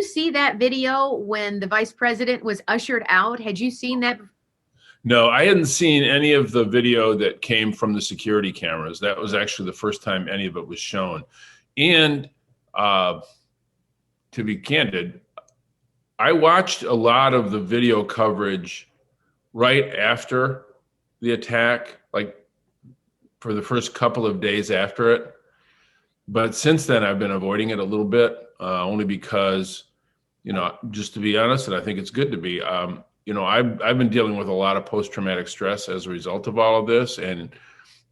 see that video when the vice president was ushered out? Had you seen that? No, I hadn't seen any of the video that came from the security cameras. That was actually the first time any of it was shown. And to be candid, I watched a lot of the video coverage right after the attack, like for the first couple of days after it. But since then, I've been avoiding it a little bit, only because, just to be honest, and I think it's good to be, I've been dealing with a lot of post-traumatic stress as a result of all of this. And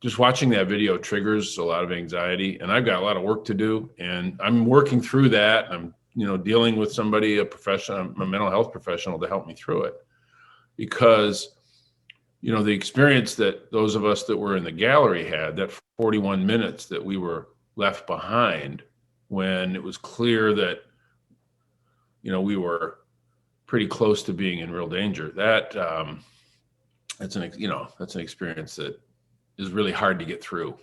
just watching that video triggers a lot of anxiety, and I've got a lot of work to do, and I'm working through that. I'm, dealing with somebody, a professional, a mental health professional, to help me through it, because, the experience that those of us that were in the gallery had, that 41 minutes that we were left behind when it was clear that, we were pretty close to being in real danger. That's an experience that is really hard to get through.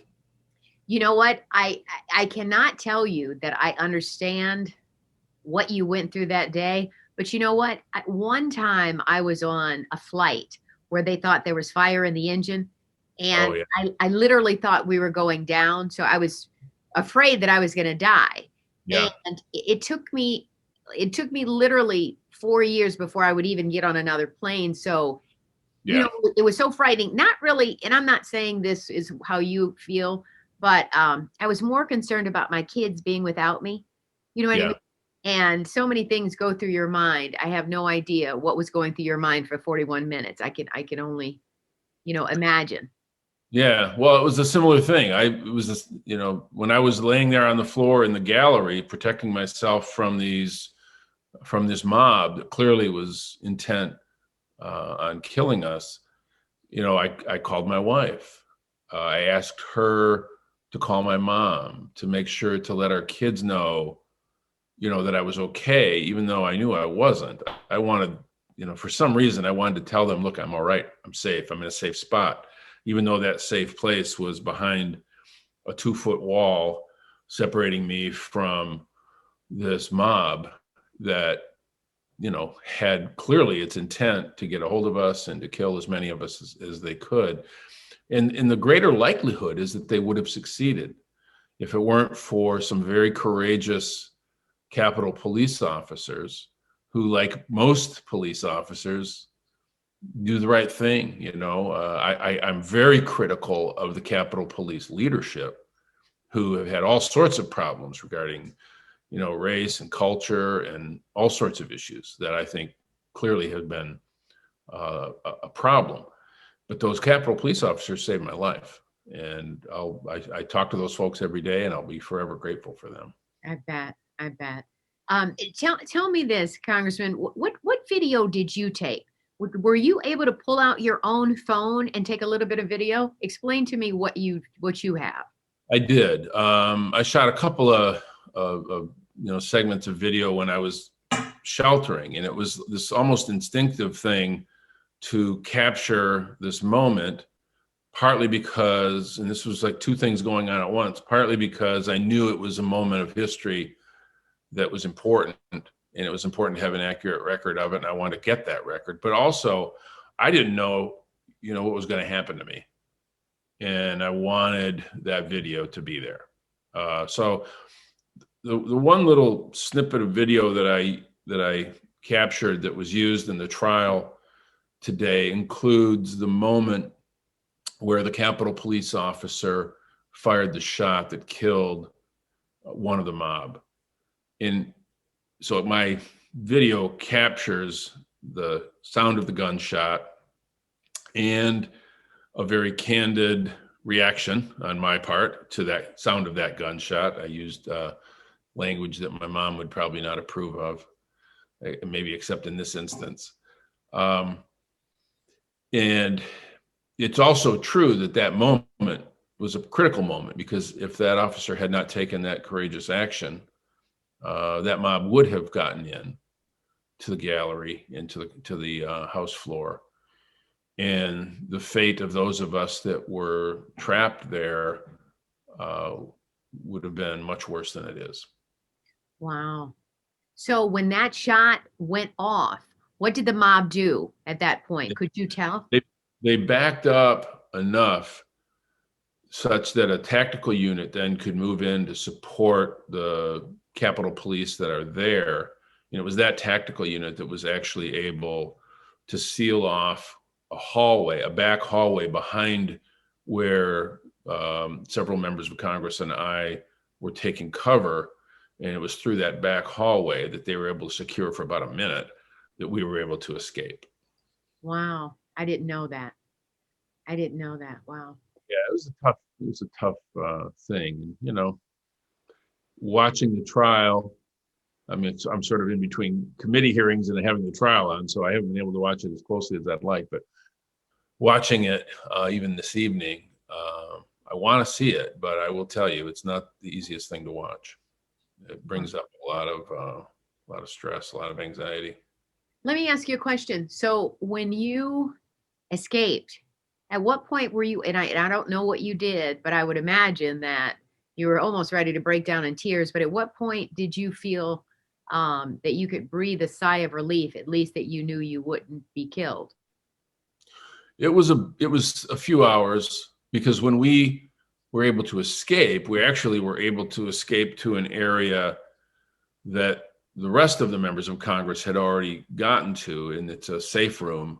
You know what? I cannot tell you that I understand what you went through that day, but you know what? One time I was on a flight where they thought there was fire in the engine, and I literally thought we were going down. So I was afraid that I was going to die. Yeah. And it took me literally 4 years before I would even get on another plane. So, it was so frightening. Not really, and I'm not saying this is how you feel, but I was more concerned about my kids being without me. You know what I mean? And so many things go through your mind. I have no idea what was going through your mind for 41 minutes. I can only, imagine. Yeah, well, it was a similar thing. When I was laying there on the floor in the gallery, protecting myself from this mob that clearly was intent on killing us, I called my wife. I asked her to call my mom to make sure to let our kids know, that I was okay, even though I knew I wasn't. I wanted, for some reason, I wanted to tell them, look, I'm all right. I'm safe. I'm in a safe spot, even though that safe place was behind a 2-foot wall separating me from this mob that, had clearly its intent to get a hold of us and to kill as many of us as they could. And the greater likelihood is that they would have succeeded if it weren't for some very courageous Capitol police officers who, like most police officers, do the right thing. I'm very critical of the Capitol Police leadership, who have had all sorts of problems regarding, race and culture and all sorts of issues that I think clearly have been a problem. But those Capitol Police officers saved my life, and I talk to those folks every day, and I'll be forever grateful for them. I bet. Tell me this, Congressman. What video did you take? Were you able to pull out your own phone and take a little bit of video? Explain to me what you have. I did. I shot a couple of segments of video when I was sheltering, and it was this almost instinctive thing to capture this moment, partly because, and this was like two things going on at once, partly because I knew it was a moment of history that was important, and it was important to have an accurate record of it, and I wanted to get that record. But also, I didn't know, what was going to happen to me, and I wanted that video to be there. So the one little snippet of video that I captured that was used in the trial today includes the moment where the Capitol Police officer fired the shot that killed one of the mob. And so my video captures the sound of the gunshot and a very candid reaction on my part to that sound of that gunshot. I used language that my mom would probably not approve of, maybe except in this instance. And it's also true that that moment was a critical moment, because if that officer had not taken that courageous action, that mob would have gotten in to the gallery, into the House floor. And the fate of those of us that were trapped there would have been much worse than it is. Wow. So when that shot went off, what did the mob do at that point? Could you tell? They backed up enough such that a tactical unit then could move in to support the Capitol Police that are there. And it was that tactical unit that was actually able to seal off a hallway, a back hallway behind where several members of Congress and I were taking cover. And it was through that back hallway that they were able to secure for about a minute that we were able to escape. Wow. I didn't know that. I didn't know that. Wow. Yeah, it was a tough thing. You know, watching the trial, I mean, I'm sort of in between committee hearings and having the trial on, so I haven't been able to watch it as closely as I'd like, but watching it even this evening, I want to see it, but I will tell you, it's not the easiest thing to watch. It brings up a lot of stress, a lot of anxiety. Let me ask you a question. So when you escaped, at what point were you, and I don't know what you did, but I would imagine that you were almost ready to break down in tears, but at what point did you feel that you could breathe a sigh of relief, at least that you knew you wouldn't be killed? It was a few hours, because when we were able to escape, we actually were able to escape to an area that the rest of the members of Congress had already gotten to, and it's a safe room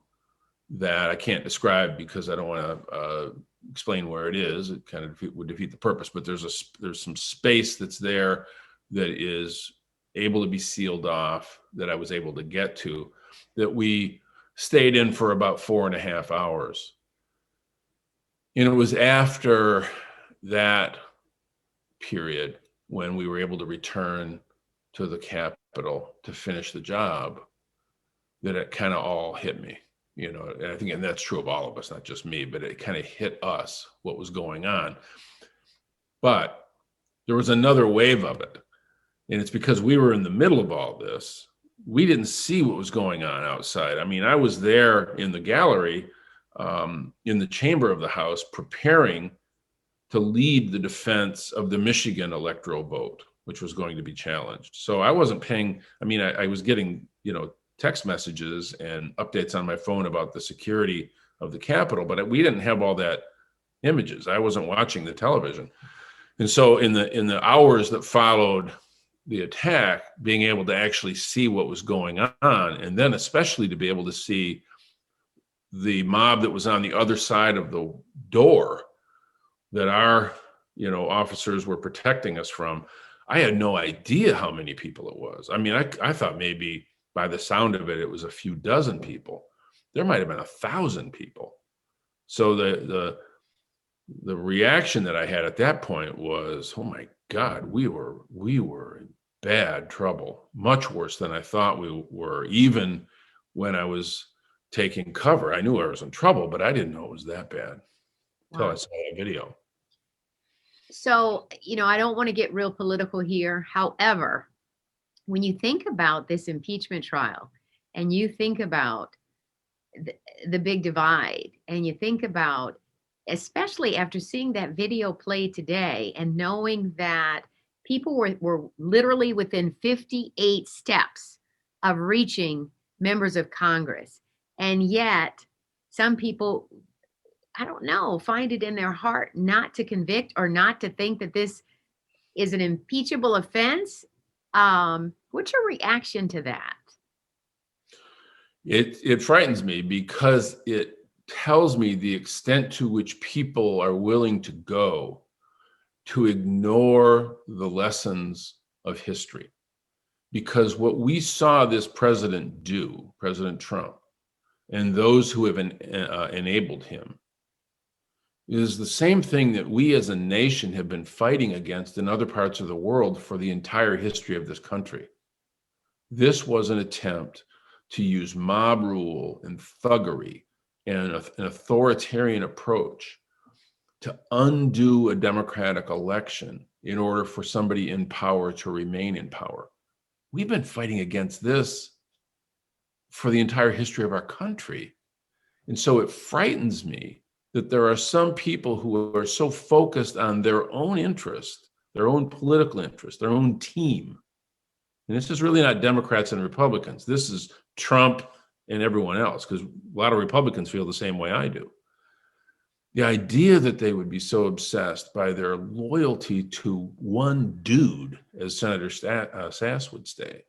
that I can't describe because I don't want to explain where it is. It kind of would defeat the purpose, but there's some space that's there that is able to be sealed off, that I was able to get to, that we stayed in for about 4.5 hours. And it was after that period when we were able to return to the Capitol to finish the job that it kind of all hit me. You know, and I think, and that's true of all of us, not just me, but it kind of hit us what was going on. But there was another wave of it. And it's because we were in the middle of all this. We didn't see what was going on outside. I mean, I was there in the gallery, in the chamber of the House, preparing to lead the defense of the Michigan electoral vote, which was going to be challenged. So I wasn't paying, I mean, I was getting, you know, text messages and updates on my phone about the security of the Capitol, but we didn't have all that images. I wasn't watching the television. And so in the hours that followed the attack, being able to actually see what was going on, and then especially to be able to see the mob that was on the other side of the door that our, you know, officers were protecting us from, I had no idea how many people it was. I mean, I thought maybe by the sound of it, it was a few dozen people. There might have been 1,000 people. So the reaction that I had at that point was, oh my God, we were in bad trouble, much worse than I thought we were. Even when I was taking cover, I knew I was in trouble, but I didn't know it was that bad until I saw that video. So, you know, I don't want to get real political here. However, when you think about this impeachment trial and you think about the big divide, and you think about, especially after seeing that video play today and knowing that people were literally within 58 steps of reaching members of Congress, and yet some people, I don't know, find it in their heart not to convict or not to think that this is an impeachable offense. What's your reaction to that? It frightens me because it tells me the extent to which people are willing to go to ignore the lessons of history. Because what we saw this president do, President Trump, and those who have enabled him, is the same thing that we as a nation have been fighting against in other parts of the world for the entire history of this country. This was an attempt to use mob rule and thuggery and an authoritarian approach to undo a democratic election in order for somebody in power to remain in power. We've been fighting against this for the entire history of our country. And so it frightens me that there are some people who are so focused on their own interest, their own political interest, their own team, And this is really not Democrats and Republicans. This is Trump and everyone else, because a lot of Republicans feel the same way I do. The idea that they would be so obsessed by their loyalty to one dude, as Senator Sass would say,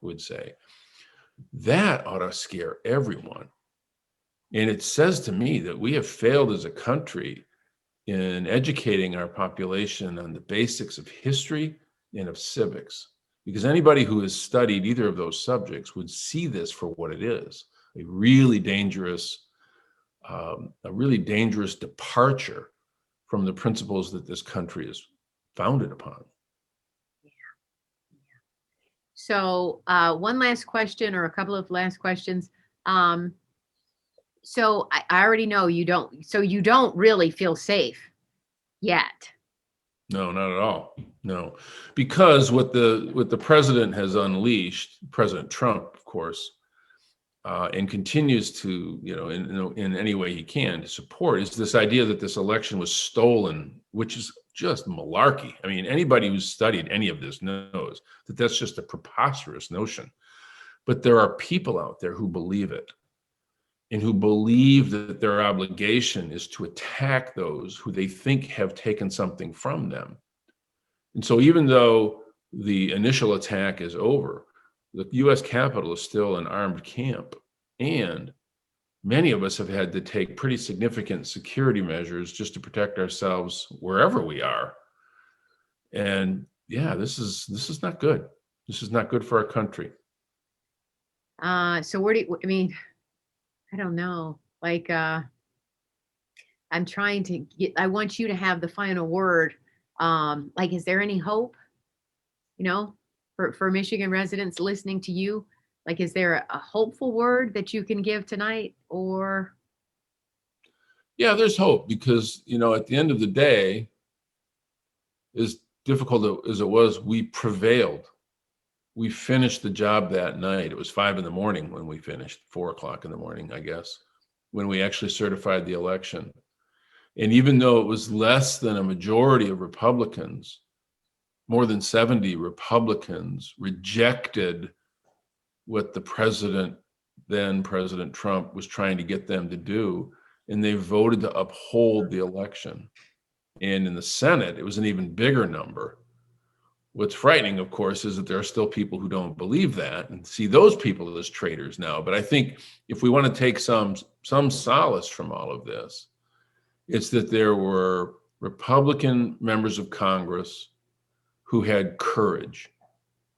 that ought to scare everyone. And it says to me that we have failed as a country in educating our population on the basics of history and of civics. Because anybody who has studied either of those subjects would see this for what it is, a really dangerous departure from the principles that this country is founded upon. Yeah. So one last question, or a couple of last questions. So I already know you don't really feel safe yet. No, not at all. No, because what the president has unleashed, President Trump, of course, and continues to, in any way he can to support, is this idea that this election was stolen, which is just malarkey. I mean, anybody who's studied any of this knows that that's just a preposterous notion. But there are people out there who believe it, and who believe that their obligation is to attack those who they think have taken something from them. And so even though the initial attack is over, the US Capitol is still an armed camp, and many of us have had to take pretty significant security measures just to protect ourselves wherever we are. And yeah, this is not good. This is not good for our country. So where do you, I don't know. Like, I'm trying to I want you to have the final word. Like, is there any hope, for Michigan residents listening to you? Like, is there a hopeful word that you can give tonight, or? Yeah, there's hope, because, at the end of the day, as difficult as it was, we prevailed. We finished the job that night. It was 5 a.m. when we finished, 4 a.m, I guess, when we actually certified the election. And even though it was less than a majority of Republicans, more than 70 Republicans rejected what the president, then President Trump, was trying to get them to do, and they voted to uphold the election. And in the Senate, it was an even bigger number. What's frightening, of course, is that there are still people who don't believe that and see those people as traitors now. But I think if we want to take some solace from all of this, it's that there were Republican members of Congress who had courage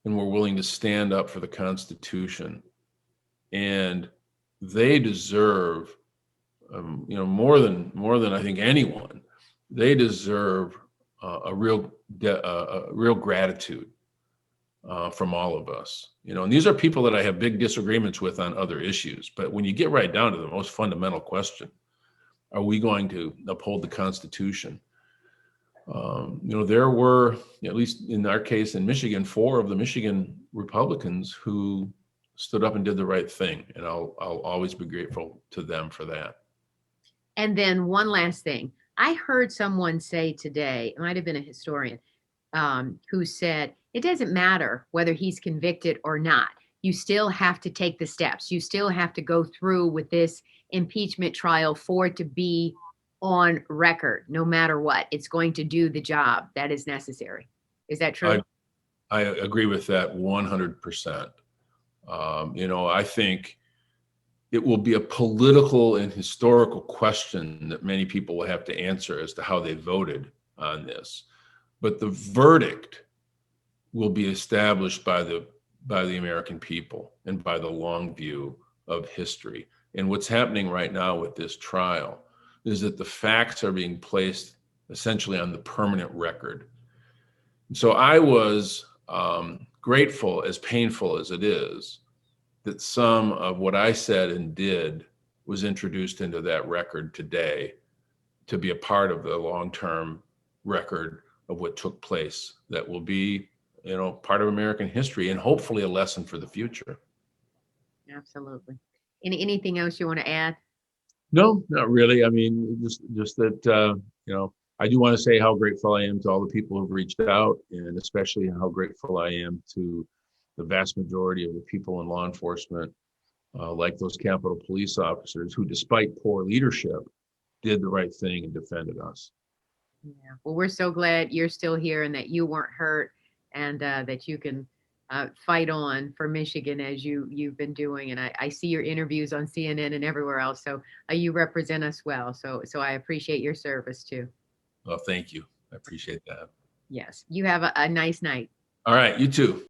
and were willing to stand up for the Constitution. And they deserve, more than I think anyone, they deserve a real gratitude from all of us. And these are people that I have big disagreements with on other issues. But when you get right down to the most fundamental question, are we going to uphold the Constitution? There were, at least in our case in Michigan, 4 of the Michigan Republicans who stood up and did the right thing. And I'll always be grateful to them for that. And then one last thing. I heard someone say today, it might have been a historian, who said, it doesn't matter whether he's convicted or not. You still have to take the steps. You still have to go through with this impeachment trial for it to be on record. No matter what, it's going to do the job that is necessary. Is that true? I agree with that 100%. I think it will be a political and historical question that many people will have to answer as to how they voted on this. But the verdict will be established by the American people and by the long view of history. And what's happening right now with this trial is that the facts are being placed essentially on the permanent record. And so I was grateful, as painful as it is, that some of what I said and did was introduced into that record today to be a part of the long-term record of what took place that will be, part of American history and hopefully a lesson for the future. Absolutely. Anything else you want to add? No, not really. I mean, just that, I do want to say how grateful I am to all the people who've reached out, and especially how grateful I am to the vast majority of the people in law enforcement, like those Capitol Police officers who, despite poor leadership, did the right thing and defended us. Yeah. Well, we're so glad you're still here and that you weren't hurt, and that you can fight on for Michigan as you've been doing. And I see your interviews on CNN and everywhere else. So you represent us well. So I appreciate your service too. Well, thank you. I appreciate that. Yes. You have a nice night. All right. You too.